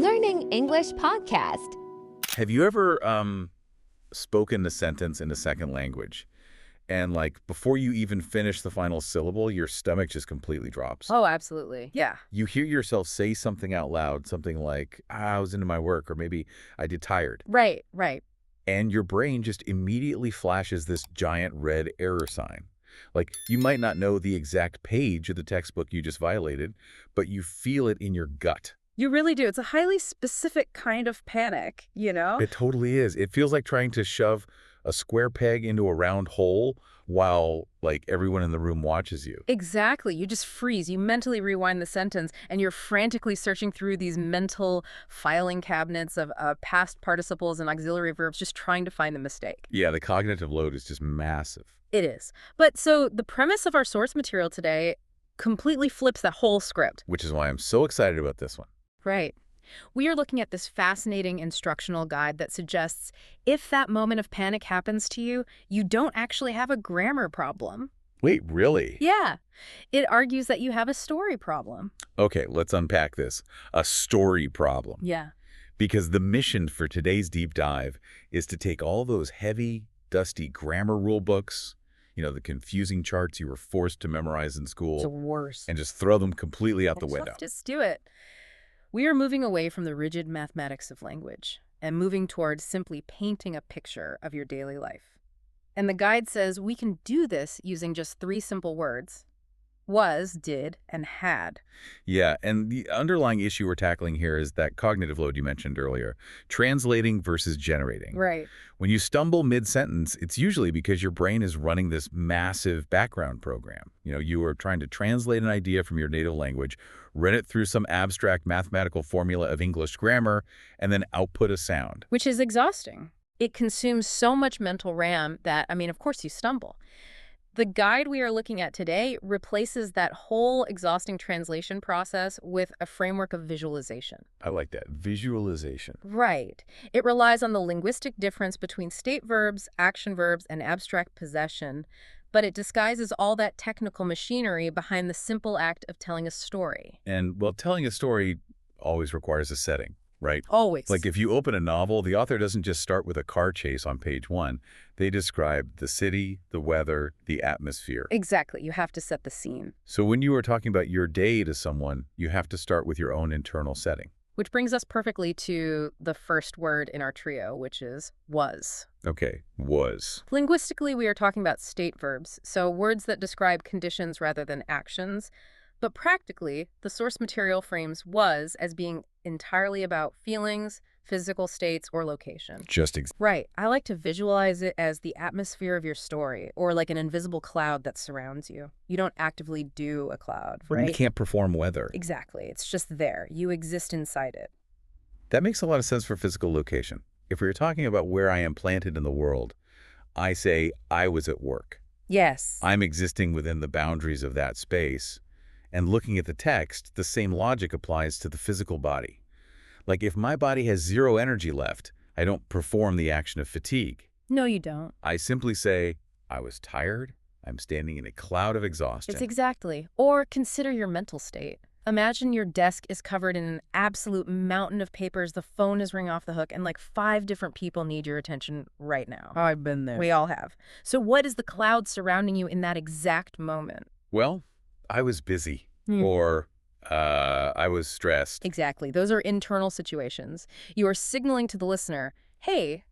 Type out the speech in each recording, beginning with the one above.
Learning English podcast. Have you ever spoken a sentence in a second language and like before you even finish the final syllable, your stomach just completely drops? Oh, absolutely. Yeah. You hear yourself say something out loud, something like, I was into my work, or maybe I did tired. Right, right. And your brain just immediately flashes this giant red error sign. Like you might not know the exact page of the textbook you just violated, but you feel it in your gut. You really do. It's a highly specific kind of panic, It totally is. It feels like trying to shove a square peg into a round hole while, like, everyone in the room watches you. Exactly. You just freeze. You mentally rewind the sentence, and you're frantically searching through these mental filing cabinets of past participles and auxiliary verbs, just trying to find the mistake. Yeah, the cognitive load is just massive. It is. But so the premise of our source material today completely flips that whole script. Which is why I'm so excited about this one. Right. We are looking at this fascinating instructional guide that suggests if that moment of panic happens to you, you don't actually have a grammar problem. Wait, really? Yeah. It argues that you have a story problem. Okay, let's unpack this. A story problem. Yeah. Because the mission for today's deep dive is to take all those heavy, dusty grammar rule books, the confusing charts you were forced to memorize in school. It's worse. And just throw them completely out the window. Just do it. We are moving away from the rigid mathematics of language and moving towards simply painting a picture of your daily life. And the guide says we can do this using just 3 simple words: was, did, and had. Yeah, and the underlying issue we're tackling here is that cognitive load you mentioned earlier, translating versus generating. Right. When you stumble mid-sentence, it's usually because your brain is running this massive background program. You are trying to translate an idea from your native language, run it through some abstract mathematical formula of English grammar, and then output a sound. Which is exhausting. It consumes so much mental RAM that, of course you stumble. The guide we are looking at today replaces that whole exhausting translation process with a framework of visualization. I like that. Visualization. Right. It relies on the linguistic difference between state verbs, action verbs, and abstract possession, but it disguises all that technical machinery behind the simple act of telling a story. And, well, telling a story always requires a setting, right? Always. Like if you open a novel, the author doesn't just start with a car chase on page 1. They describe the city, the weather, the atmosphere. Exactly. You have to set the scene. So when you are talking about your day to someone, you have to start with your own internal setting. Which brings us perfectly to the first word in our trio, which is was. Okay, was. Linguistically, we are talking about state verbs, so words that describe conditions rather than actions. But practically, the source material frames was as being entirely about feelings, physical states, or location. Right. I like to visualize it as the atmosphere of your story, or like an invisible cloud that surrounds you. You don't actively do a cloud, right? You can't perform weather. Exactly. It's just there. You exist inside it. That makes a lot of sense for physical location. If we were talking about where I am planted in the world, I say I was at work. Yes. I'm existing within the boundaries of that space. And looking at the text, the same logic applies to the physical body. Like if my body has 0 energy left, I don't perform the action of fatigue. No, you don't. I simply say, I was tired, I'm standing in a cloud of exhaustion. It's exactly. Or consider your mental state. Imagine your desk is covered in an absolute mountain of papers, the phone is ringing off the hook, and like 5 different people need your attention right now. Oh, I've been there. We all have. So what is the cloud surrounding you in that exact moment? Well, I was busy, or I was stressed. Exactly. Those are internal situations. You are signaling to the listener, hey,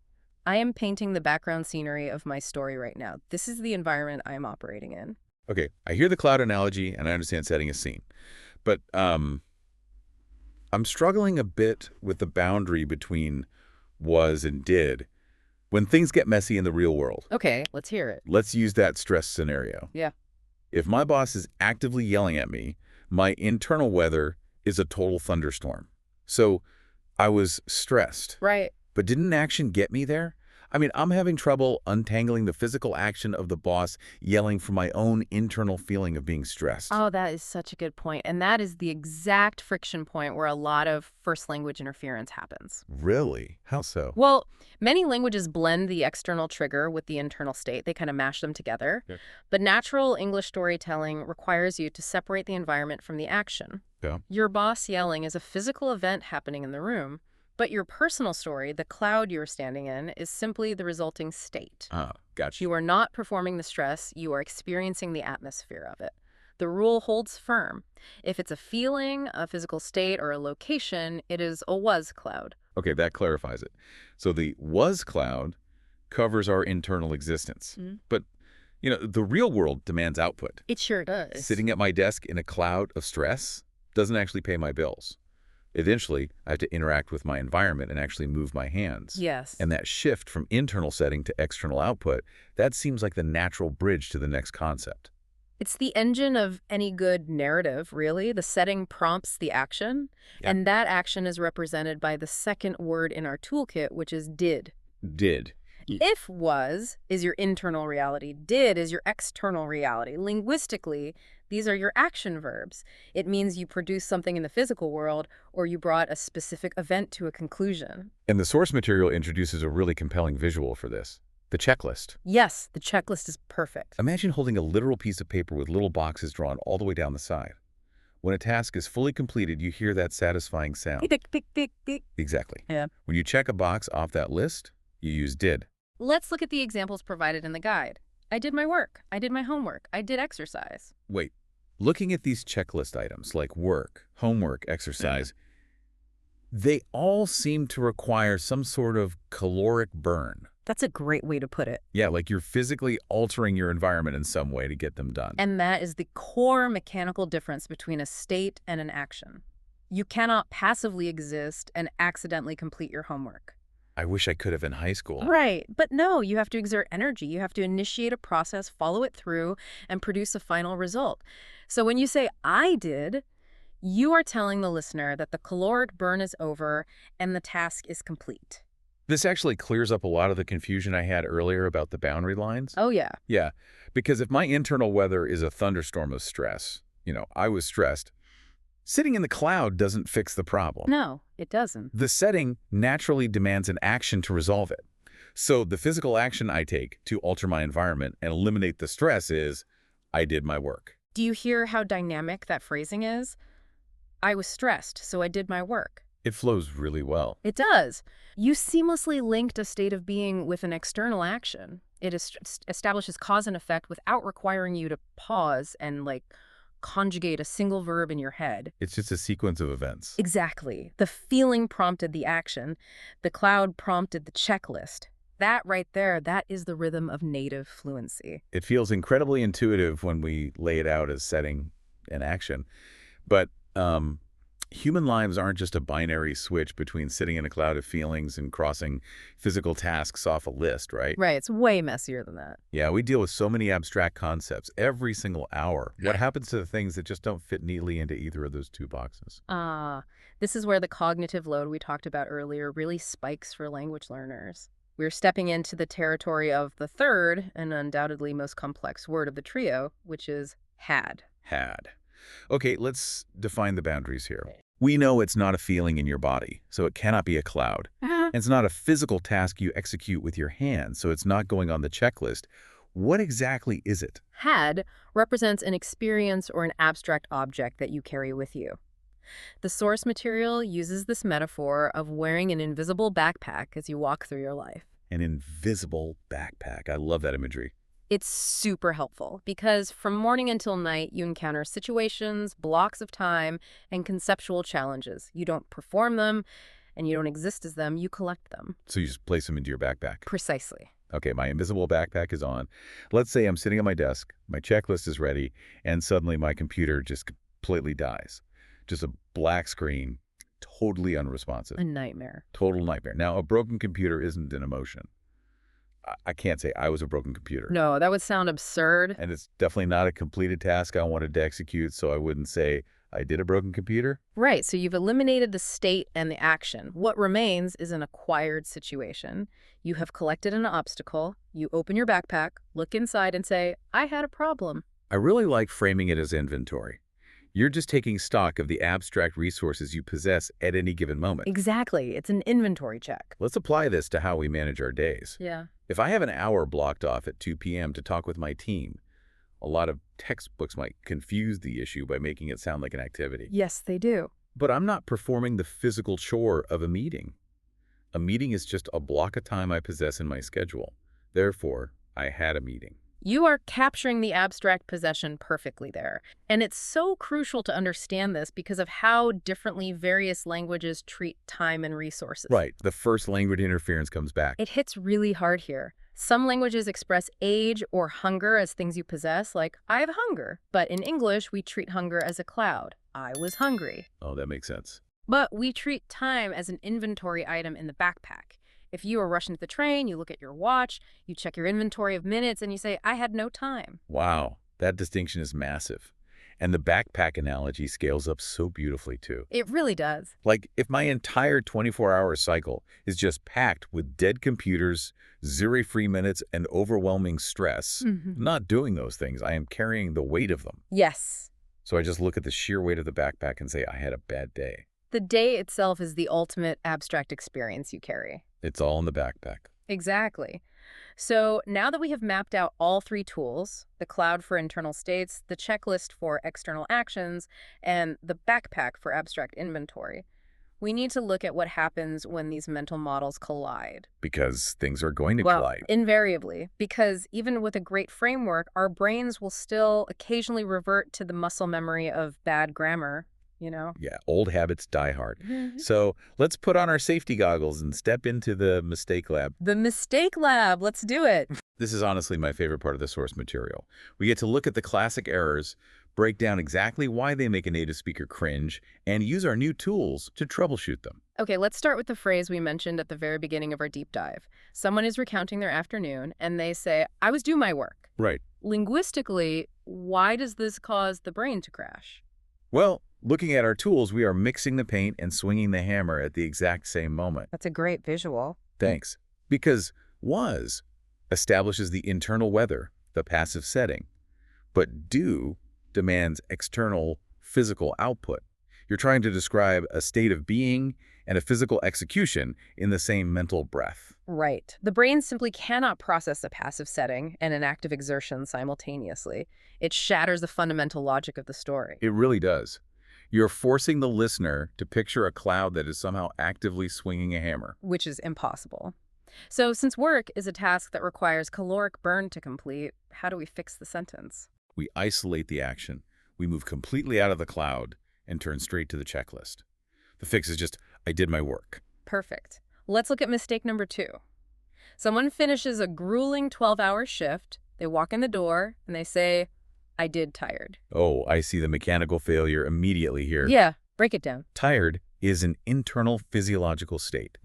I am painting the background scenery of my story right now. This is the environment I am operating in. Okay, I hear the cloud analogy, and I understand setting a scene. But I'm struggling a bit with the boundary between was and did when things get messy in the real world. Okay, let's hear it. Let's use that stress scenario. Yeah. If my boss is actively yelling at me, my internal weather is a total thunderstorm. So I was stressed. Right. But didn't action get me there? I mean, I'm having trouble untangling the physical action of the boss yelling from my own internal feeling of being stressed. Oh, that is such a good point. And that is the exact friction point where a lot of first language interference happens. Really? How so? Well, many languages blend the external trigger with the internal state. They kind of mash them together. Yeah. But natural English storytelling requires you to separate the environment from the action. Yeah. Your boss yelling is a physical event happening in the room, but your personal story, the cloud you're standing in, is simply the resulting state. Ah, gotcha. You are not performing the stress, you are experiencing the atmosphere of it. The rule holds firm. If it's a feeling, a physical state, or a location, it is a was cloud. Okay, that clarifies it. So the was cloud covers our internal existence. But, the real world demands output. It sure does. Sitting at my desk in a cloud of stress doesn't actually pay my bills. Eventually, I have to interact with my environment and actually move my hands. Yes. And that shift from internal setting to external output, that seems like the natural bridge to the next concept. It's the engine of any good narrative, really. The setting prompts the action, Yeah. and that action is represented by the second word in our toolkit, which is did. Did. If was is your internal reality, did is your external reality. Linguistically, these are your action verbs. It means you produced something in the physical world or you brought a specific event to a conclusion. And the source material introduces a really compelling visual for this. The checklist. Yes, the checklist is perfect. Imagine holding a literal piece of paper with little boxes drawn all the way down the side. When a task is fully completed, you hear that satisfying sound. Tick, tick, tick, tick. Exactly. Yeah. When you check a box off that list, you use did. Let's look at the examples provided in the guide. I did my work. I did my homework. I did exercise. Wait, looking at these checklist items like work, homework, exercise, they all seem to require some sort of caloric burn. That's a great way to put it. Yeah, like you're physically altering your environment in some way to get them done. And that is the core mechanical difference between a state and an action. You cannot passively exist and accidentally complete your homework. I wish I could have in high school. Right. But no, you have to exert energy. You have to initiate a process, follow it through, and produce a final result. So when you say, I did, you are telling the listener that the caloric burn is over and the task is complete. This actually clears up a lot of the confusion I had earlier about the boundary lines. Oh, yeah. Yeah, because if my internal weather is a thunderstorm of stress, I was stressed, sitting in the cloud doesn't fix the problem. No, it doesn't. The setting naturally demands an action to resolve it. So the physical action I take to alter my environment and eliminate the stress is, I did my work. Do you hear how dynamic that phrasing is? I was stressed, so I did my work. It flows really well. It does. You seamlessly linked a state of being with an external action. It establishes cause and effect without requiring you to pause and, conjugate a single verb in your head. It's just a sequence of events. Exactly. The feeling prompted the action. The cloud prompted the checklist. That right there, that is the rhythm of native fluency. It feels incredibly intuitive when we lay it out as setting and action. But human lives aren't just a binary switch between sitting in a cloud of feelings and crossing physical tasks off a list, right? Right. It's way messier than that. Yeah, we deal with so many abstract concepts every single hour. What happens to the things that just don't fit neatly into either of those two boxes? This is where the cognitive load we talked about earlier really spikes for language learners. We're stepping into the territory of the third and undoubtedly most complex word of the trio, which is had. Had. Okay, let's define the boundaries here. We know it's not a feeling in your body, so it cannot be a cloud. And it's not a physical task you execute with your hands, so it's not going on the checklist. What exactly is it? Had represents an experience or an abstract object that you carry with you. The source material uses this metaphor of wearing an invisible backpack as you walk through your life. An invisible backpack. I love that imagery. It's super helpful because from morning until night, you encounter situations, blocks of time, and conceptual challenges. You don't perform them, and you don't exist as them, you collect them. So you just place them into your backpack. Precisely. Okay, my invisible backpack is on. Let's say I'm sitting at my desk, my checklist is ready, and suddenly my computer just completely dies. Just a black screen, totally unresponsive. A nightmare. Total nightmare. Now, a broken computer isn't an emotion. I can't say I was a broken computer. No, that would sound absurd. And it's definitely not a completed task I wanted to execute, so I wouldn't say I did a broken computer? Right, so you've eliminated the state and the action. What remains is an acquired situation. You have collected an obstacle, you open your backpack, look inside and say, I had a problem. I really like framing it as inventory. You're just taking stock of the abstract resources you possess at any given moment. Exactly, it's an inventory check. Let's apply this to how we manage our days. Yeah. If I have an hour blocked off at 2 p.m. to talk with my team, a lot of textbooks might confuse the issue by making it sound like an activity. Yes, they do. But I'm not performing the physical chore of a meeting. A meeting is just a block of time I possess in my schedule. Therefore, I had a meeting. You are capturing the abstract possession perfectly there. And it's so crucial to understand this because of how differently various languages treat time and resources. Right. The first language interference comes back. It hits really hard here. Some languages express age or hunger as things you possess, like, I have hunger. But in English, we treat hunger as a cloud. I was hungry. Oh, that makes sense. But we treat time as an inventory item in the backpack. If you are rushing to the train, you look at your watch, you check your inventory of minutes, and you say, I had no time. Wow, that distinction is massive. And the backpack analogy scales up so beautifully, too. It really does. Like, if my entire 24-hour cycle is just packed with dead computers, zero free minutes, and overwhelming stress, I'm not doing those things. I am carrying the weight of them. Yes. So I just look at the sheer weight of the backpack and say, I had a bad day. The day itself is the ultimate abstract experience you carry. It's all in the backpack. Exactly. So now that we have mapped out all three tools, the cloud for internal states, the checklist for external actions, and the backpack for abstract inventory, we need to look at what happens when these mental models collide. Because things are going to Well, collide. invariably, because even with a great framework, our brains will still occasionally revert to the muscle memory of bad grammar, you know? Yeah, old habits die hard. So let's put on our safety goggles and step into the mistake lab. The mistake lab, let's do it. This is honestly my favorite part of the source material. We get to look at the classic errors, break down exactly why they make a native speaker cringe, and use our new tools to troubleshoot them. Okay, let's start with the phrase we mentioned at the very beginning of our deep dive. Someone is recounting their afternoon, and they say, I was doing my work. Right. Linguistically, why does this cause the brain to crash? Well, looking at our tools, we are mixing the paint and swinging the hammer at the exact same moment. That's a great visual. Thanks. Because was establishes the internal weather, the passive setting, but do demands external physical output. You're trying to describe a state of being and a physical execution in the same mental breath. Right. The brain simply cannot process a passive setting and an active exertion simultaneously. It shatters the fundamental logic of the story. It really does. You're forcing the listener to picture a cloud that is somehow actively swinging a hammer. Which is impossible. So since work is a task that requires caloric burn to complete, how do we fix the sentence? We isolate the action. We move completely out of the cloud and turn straight to the checklist. The fix is just, I did my work. Perfect. Let's look at mistake number 2. Someone finishes a grueling 12-hour shift, they walk in the door, and they say, I did tired. Oh, I see the mechanical failure immediately here. Yeah, break it down. Tired is an internal physiological state.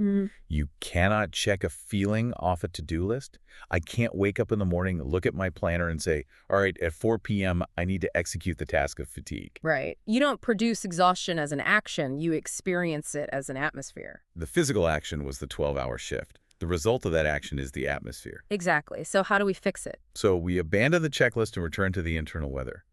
You cannot check a feeling off a to-do list. I can't wake up in the morning, look at my planner and say, all right, at 4 p.m., I need to execute the task of fatigue. Right. You don't produce exhaustion as an action, you experience it as an atmosphere. The physical action was the 12-hour shift. The result of that action is the atmosphere. Exactly. So how do we fix it? So we abandon the checklist and return to the internal weather.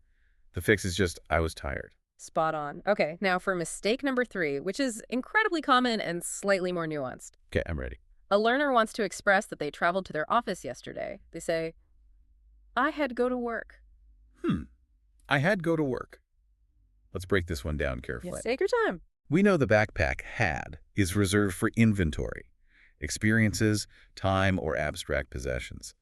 The fix is just, I was tired. Spot on. Okay, now for mistake number 3, which is incredibly common and slightly more nuanced. Okay, I'm ready. A learner wants to express that they traveled to their office yesterday. They say, I had to go to work. I had go to work. Let's break this one down carefully. Yes, take your time. We know the backpack had is reserved for inventory, experiences, time, or abstract possessions.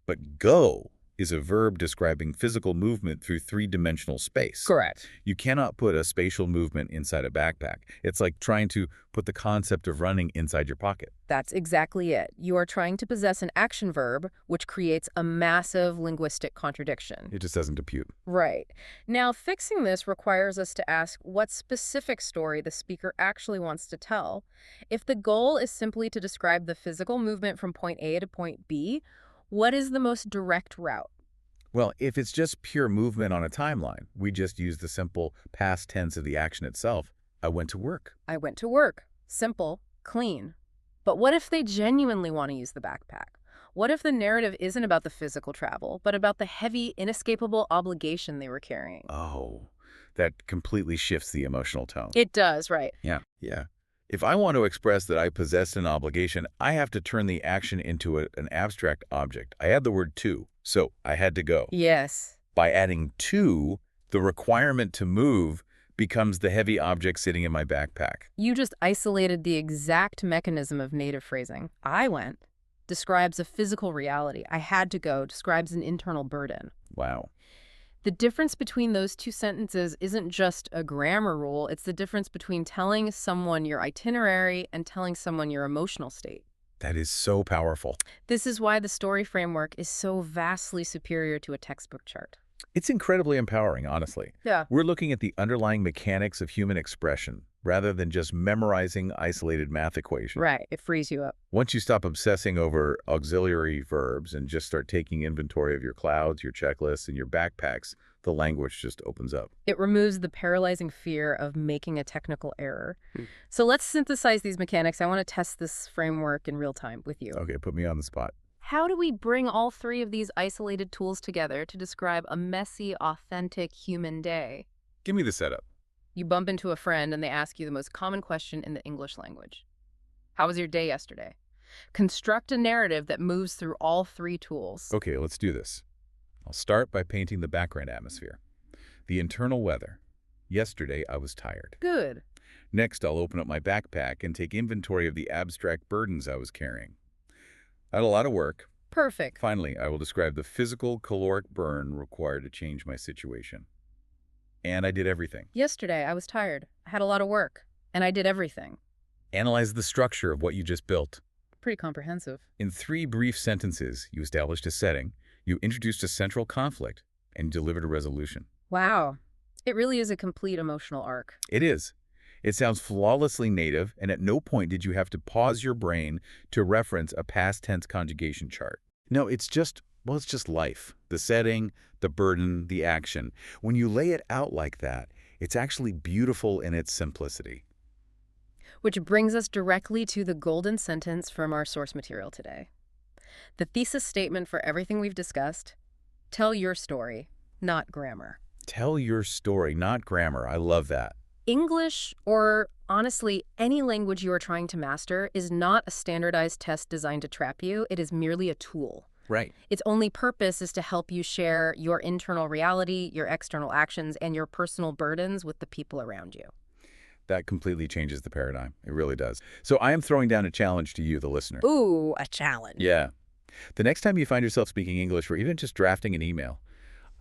But go is a verb describing physical movement through three-dimensional space. Correct. You cannot put a spatial movement inside a backpack. It's like trying to put the concept of running inside your pocket. That's exactly it. You are trying to possess an action verb, which creates a massive linguistic contradiction. It just doesn't compute. Right. Now, fixing this requires us to ask what specific story the speaker actually wants to tell. If the goal is simply to describe the physical movement from point A to point B, what is the most direct route? Well, if it's just pure movement on a timeline, we just use the simple past tense of the action itself. I went to work. I went to work. Simple, clean. But what if they genuinely want to use the backpack? What if the narrative isn't about the physical travel, but about the heavy, inescapable obligation they were carrying? Oh, that completely shifts the emotional tone. It does, right. Yeah. If I want to express that I possessed an obligation, I have to turn the action into an abstract object. I add the word to, so I had to go. Yes. By adding to, the requirement to move becomes the heavy object sitting in my backpack. You just isolated the exact mechanism of native phrasing. I went describes a physical reality. I had to go describes an internal burden. Wow. The difference between those two sentences isn't just a grammar rule. It's the difference between telling someone your itinerary and telling someone your emotional state. That is so powerful. This is why the story framework is so vastly superior to a textbook chart. It's incredibly empowering, honestly. Yeah. We're looking at the underlying mechanics of human expression rather than just memorizing isolated math equations. Right. It frees you up. Once you stop obsessing over auxiliary verbs and just start taking inventory of your clouds, your checklists, and your backpacks, the language just opens up. It removes the paralyzing fear of making a technical error. So let's synthesize these mechanics. I want to test this framework in real time with you. Okay, put me on the spot. How do we bring all three of these isolated tools together to describe a messy, authentic human day? Give me the setup. You bump into a friend and they ask you the most common question in the English language. How was your day yesterday? Construct a narrative that moves through all three tools. Okay, let's do this. I'll start by painting the background atmosphere. The internal weather. Yesterday, I was tired. Good. Next, I'll open up my backpack and take inventory of the abstract burdens I was carrying. I had a lot of work. Perfect. Finally, I will describe the physical caloric burn required to change my situation. And I did everything. Yesterday, I was tired. I had a lot of work. And I did everything. Analyze the structure of what you just built. Pretty comprehensive. In 3 brief sentences, you established a setting, you introduced a central conflict, and delivered a resolution. Wow. It really is a complete emotional arc. It is. It sounds flawlessly native, and at no point did you have to pause your brain to reference a past tense conjugation chart. No, it's just life. The setting, the burden, the action. When you lay it out like that, it's actually beautiful in its simplicity. Which brings us directly to the golden sentence from our source material today. The thesis statement for everything we've discussed: tell your story, not grammar. Tell your story, not grammar. I love that. English, or honestly, any language you are trying to master, is not a standardized test designed to trap you. It is merely a tool. Right. Its only purpose is to help you share your internal reality, your external actions, and your personal burdens with the people around you. That completely changes the paradigm. It really does. So I am throwing down a challenge to you, the listener. Ooh, a challenge. Yeah. The next time you find yourself speaking English or even just drafting an email,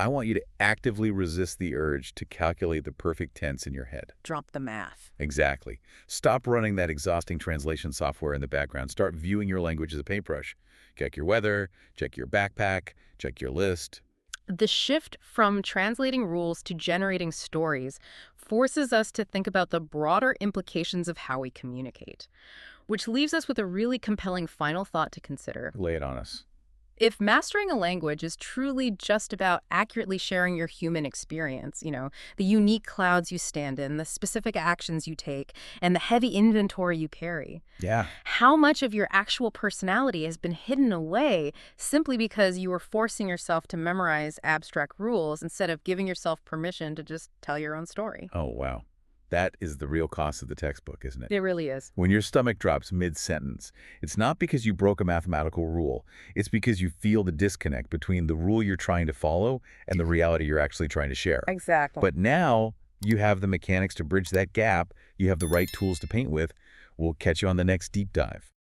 I want you to actively resist the urge to calculate the perfect tense in your head. Drop the math. Exactly. Stop running that exhausting translation software in the background. Start viewing your language as a paintbrush. Check your weather, check your backpack, check your list. The shift from translating rules to generating stories forces us to think about the broader implications of how we communicate, which leaves us with a really compelling final thought to consider. Lay it on us. If mastering a language is truly just about accurately sharing your human experience, the unique clouds you stand in, the specific actions you take, and the heavy inventory you carry, Yeah. how much of your actual personality has been hidden away simply because you were forcing yourself to memorize abstract rules instead of giving yourself permission to just tell your own story? Oh, wow. That is the real cost of the textbook, isn't it? It really is. When your stomach drops mid-sentence, it's not because you broke a mathematical rule. It's because you feel the disconnect between the rule you're trying to follow and the reality you're actually trying to share. Exactly. But now you have the mechanics to bridge that gap. You have the right tools to paint with. We'll catch you on the next deep dive.